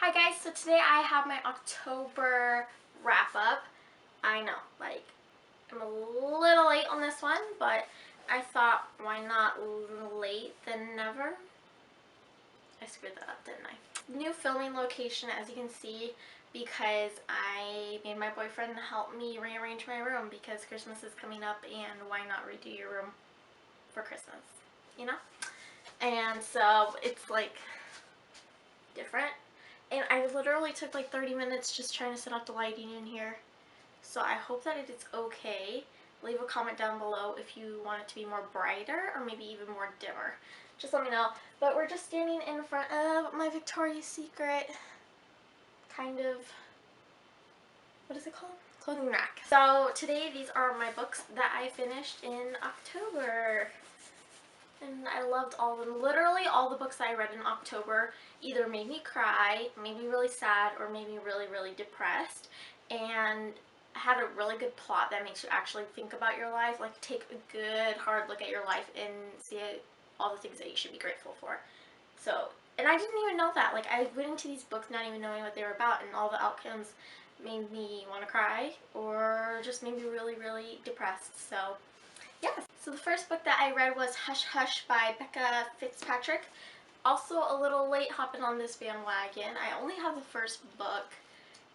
Hi guys, so today I have my October wrap up. I know, like, I'm a little late on this one, but I thought why not late than never? I screwed that up, didn't I? New filming location, as you can see, because I made my boyfriend help me rearrange my room because Christmas is coming up and why not redo your room for Christmas, you know? And so it's like different. And I literally took like 30 minutes just trying to set up the lighting in here. So I hope that it is okay. Leave a comment down below if you want it to be more brighter or maybe even more dimmer. Just let me know. But we're just standing in front of my Victoria's Secret kind of, what is it called? Clothing rack. So today these are my books that I finished in October. And I loved all of them. Literally all the books that I read in October either made me cry, made me really sad, or made me really, really depressed. And had a really good plot that makes you actually think about your life. Like, take a good, hard look at your life and see all the things that you should be grateful for. So, and I didn't even know that. Like, I went into these books not even knowing what they were about, and all the outcomes made me want to cry or just made me really, really depressed. So, yeah. So the first book that I read was Hush Hush by Becca Fitzpatrick. Also a little late hopping on this bandwagon. I only have the first book,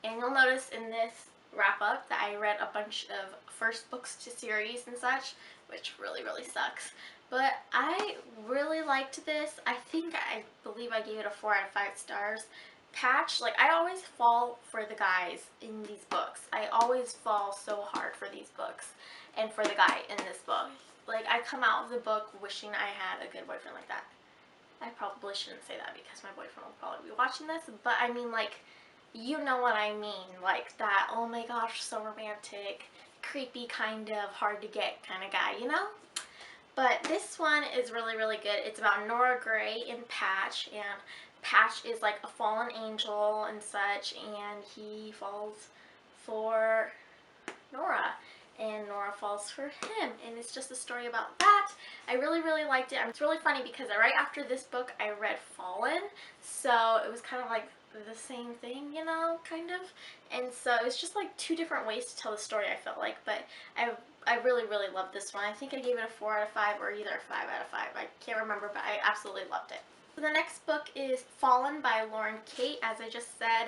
and you'll notice in this wrap up that I read a bunch of first books to series and such, which really, really sucks. But I really liked this. I believe I gave it a 4 out of 5 stars. Patch, like, I always fall for the guys in these books. I always fall so hard for these books and for the guy in this book. Like, I come out of the book wishing I had a good boyfriend like that. I probably shouldn't say that because my boyfriend will probably be watching this, but I mean, like, you know what I mean. Like, that, oh my gosh, so romantic, creepy, kind of hard to get kind of guy, you know? But this one is really, really good. It's about Nora Gray and Patch, and Patch is like a fallen angel and such, and he falls for Nora, and Nora falls for him, and it's just a story about that. I really, really liked it. It's really funny because right after this book I read Fallen, so it was kind of like the same thing, you know, kind of. And so it was just like two different ways to tell the story, I felt like. But I really, really loved this one. I think I gave it a 4 out of 5 or either a 5 out of 5. I can't remember, but I absolutely loved it. So the next book is Fallen by Lauren Kate. As I just said,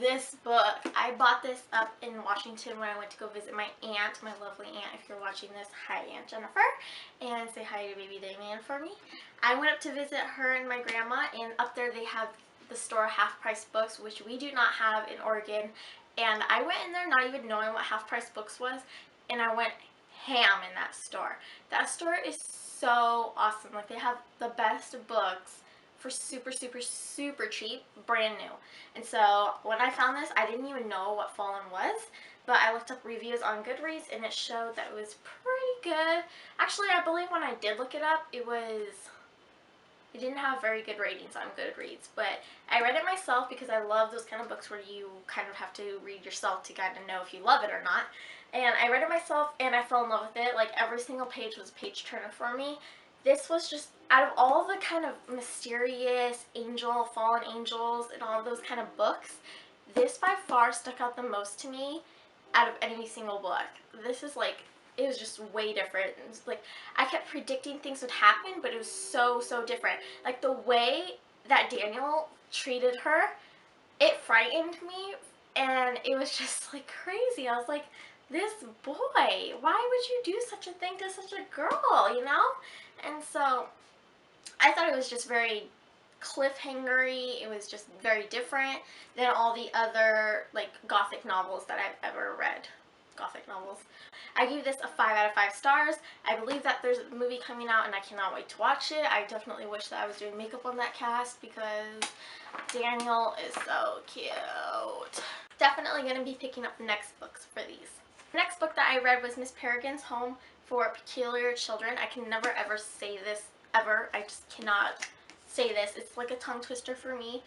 this book, I bought this up in Washington when I went to go visit my aunt, my lovely aunt. If you're watching this, hi Aunt Jennifer, and say hi to baby Damien for me. I went up to visit her and my grandma, and up there they have the store Half Price Books, which we do not have in Oregon. And I went in there not even knowing what Half Price Books was, and I went ham in that store. That store is so awesome. Like, they have the best books for super, super, super cheap, brand new. And so when I found this, I didn't even know what Fallen was, but I looked up reviews on Goodreads and it showed that it was pretty good. Actually, I believe when I did look it up, it didn't have very good ratings on Goodreads, but I read it myself because I love those kind of books where you kind of have to read yourself to kind of know if you love it or not. And I read it myself and I fell in love with it. Like, every single page was a page turner for me. This was just, out of all the kind of mysterious angel, fallen angels, and all of those kind of books, this by far stuck out the most to me out of any single book. This is like, it was just way different. It was like, I kept predicting things would happen, but it was so, so different. Like, the way that Daniel treated her, it frightened me, and it was just like crazy. I was like, this boy, why would you do such a thing to such a girl, you know? And so I thought it was just very cliffhangery. It was just very different than all the other, like, gothic novels that I've ever read. Gothic novels. I gave this a 5 out of 5 stars. I believe that there's a movie coming out and I cannot wait to watch it. I definitely wish that I was doing makeup on that cast because Daniel is so cute. Definitely going to be picking up the next books for these. The next book that I read was Miss Paragon's Home for Peculiar Children. I can never ever say this ever. I just cannot say this. It's like a tongue twister for me.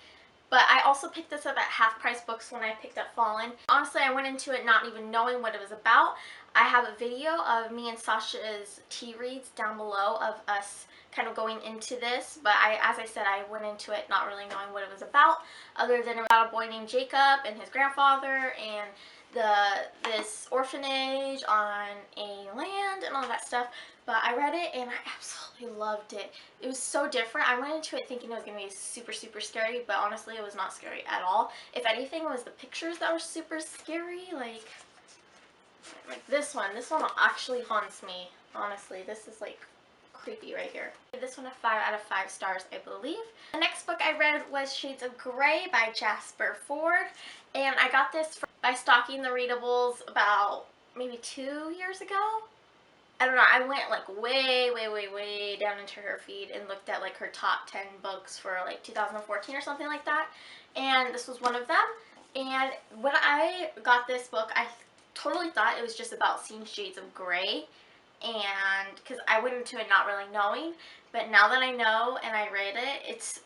But I also picked this up at half price books when I picked up Fallen. Honestly, I went into it not even knowing what it was about. I have a video of me and SACHA's tea reads down below of us kind of going into this, but as I said, I went into it not really knowing what it was about, other than about a boy named Jacob and his grandfather and this orphanage on a land and all that stuff. But I read it and I absolutely loved it. It was so different. I went into it thinking it was going to be super, super scary, but honestly it was not scary at all. If anything, it was the pictures that were super scary. Like this one actually haunts me. Honestly, this is like creepy right here. I gave this one a 5 out of 5 stars, I believe. The next book I read was Shades of Grey by Jasper Fforde, and I got this by stalking the readables about maybe 2 years ago. I don't know, I went like way down into her feed and looked at like her top 10 books for like 2014 or something like that, and this was one of them. And when I got this book, I totally thought it was just about seeing shades of gray, and because I went into it not really knowing, but now that I know and I read it, it's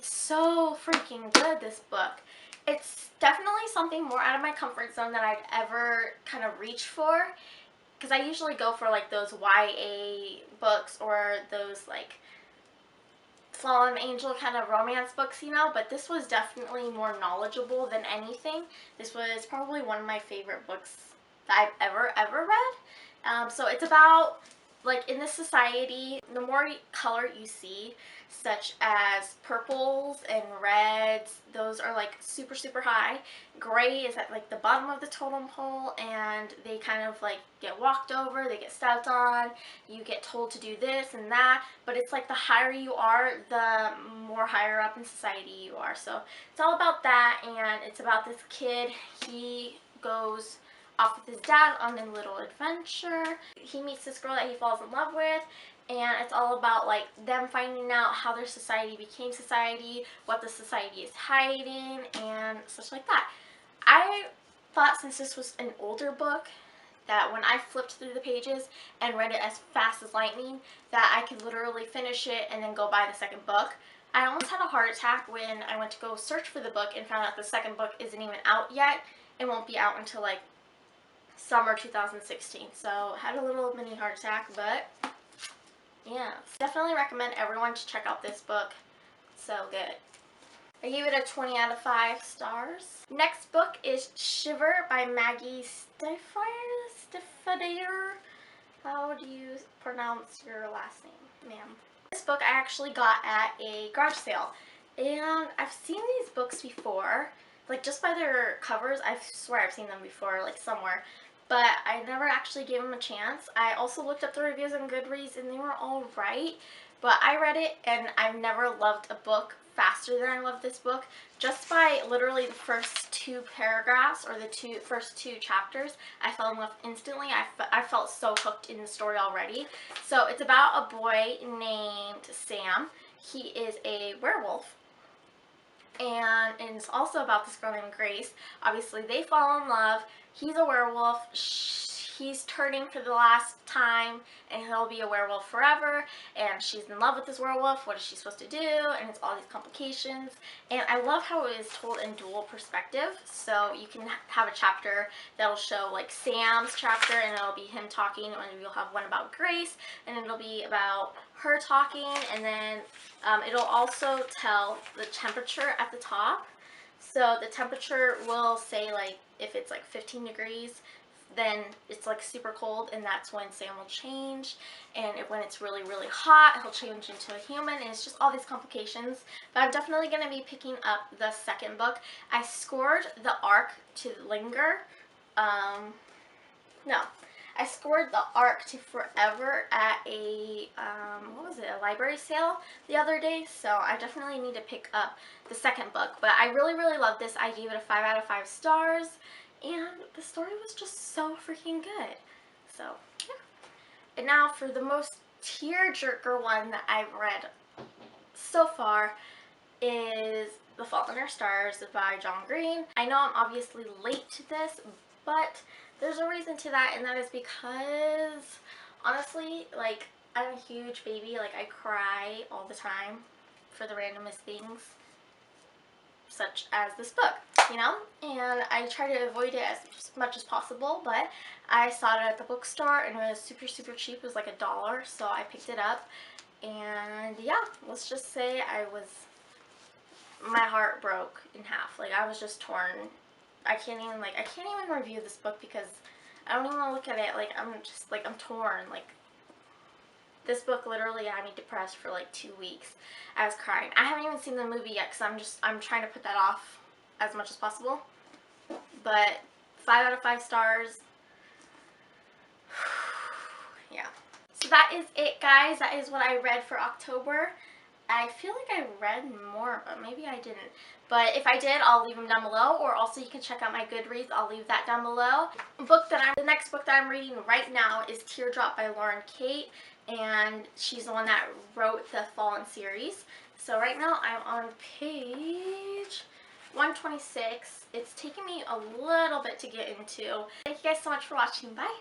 so freaking good, this book. It's definitely something more out of my comfort zone that I'd ever kind of reach for, because I usually go for like those YA books or those like fallen angel kind of romance books, you know, but this was definitely more knowledgeable than anything. This was probably one of my favorite books that I've ever read. So it's about, like, in this society, the more color you see, such as purples and reds, those are like super high. Gray is at like the bottom of the totem pole, and they kind of like get walked over, they get stepped on, you get told to do this and that, but it's like the higher you are, the more higher up in society you are. So it's all about that, and it's about this kid. He goes off with his dad on a little adventure. He meets this girl that he falls in love with, and it's all about like them finding out how their society became society, what the society is hiding, and such like that. I thought, since this was an older book, that when I flipped through the pages and read it as fast as lightning, that I could literally finish it and then go buy the second book. I almost had a heart attack when I went to go search for the book and found out the second book isn't even out yet. It won't be out until like summer 2016. So I had a little mini heart attack, but yeah, definitely recommend everyone to check out this book. So good. I gave it a 20 out of 5 stars. Next book is Shiver by Maggie Stiefvater. How do you pronounce your last name, ma'am? This book I actually got at a garage sale, and I've seen these books before, like just by their covers. I swear I've seen them before, like somewhere, but I never actually gave them a chance. I also looked up the reviews on Goodreads and they were all right, but I read it and I've never loved a book faster than I love this book. Just by literally the first 2 paragraphs or the first two chapters, I fell in love instantly. I felt so hooked in the story already. So it's about a boy named Sam. He is a werewolf, and it's also about this girl named Grace. Obviously they fall in love. He's a werewolf. He's turning for the last time, and he'll be a werewolf forever, and she's in love with this werewolf. What is she supposed to do? And it's all these complications, and I love how it is told in dual perspective. So you can have a chapter that'll show like Sam's chapter, and it'll be him talking, and you'll have one about Grace, and it'll be about her talking, and then it'll also tell the temperature at the top. So the temperature will say, like, if it's like 15 degrees, then it's like super cold, and that's when Sam will change. And when it's really hot, he'll change into a human, and it's just all these complications. But I'm definitely going to be picking up the second book. I scored the arc to Linger. No. I scored the arc to Forever at a, a library sale the other day, so I definitely need to pick up the second book. But I really love this. I gave it a 5 out of 5 stars, and the story was just so freaking good. So, yeah. And now for the most tearjerker one that I've read so far is The Fault in Our Stars by John Green. I know I'm obviously late to this, but there's a reason to that, and that is because, honestly, like, I'm a huge baby. Like, I cry all the time for the randomest things. such as this book, you know, and I try to avoid it as much as possible, but I saw it at the bookstore and it was super cheap. It was like $1, so I picked it up, and yeah, let's just say my heart broke in half. Like, I was just torn. I can't even review this book because I don't even want to look at it. Like, I'm torn. Like, this book literally had me depressed for like 2 weeks. I was crying. I haven't even seen the movie yet because I'm trying to put that off as much as possible. But 5 out of 5 stars. Yeah. So that is it, guys. That is what I read for October. I feel like I read more, but maybe I didn't. But if I did, I'll leave them down below, or also you can check out my Goodreads. I'll leave that down below. The next book that I'm reading right now is Teardrop by Lauren Kate, and she's the one that wrote the Fallen series. So right now I'm on page 126. It's taken me a little bit to get into. Thank you guys so much for watching. Bye!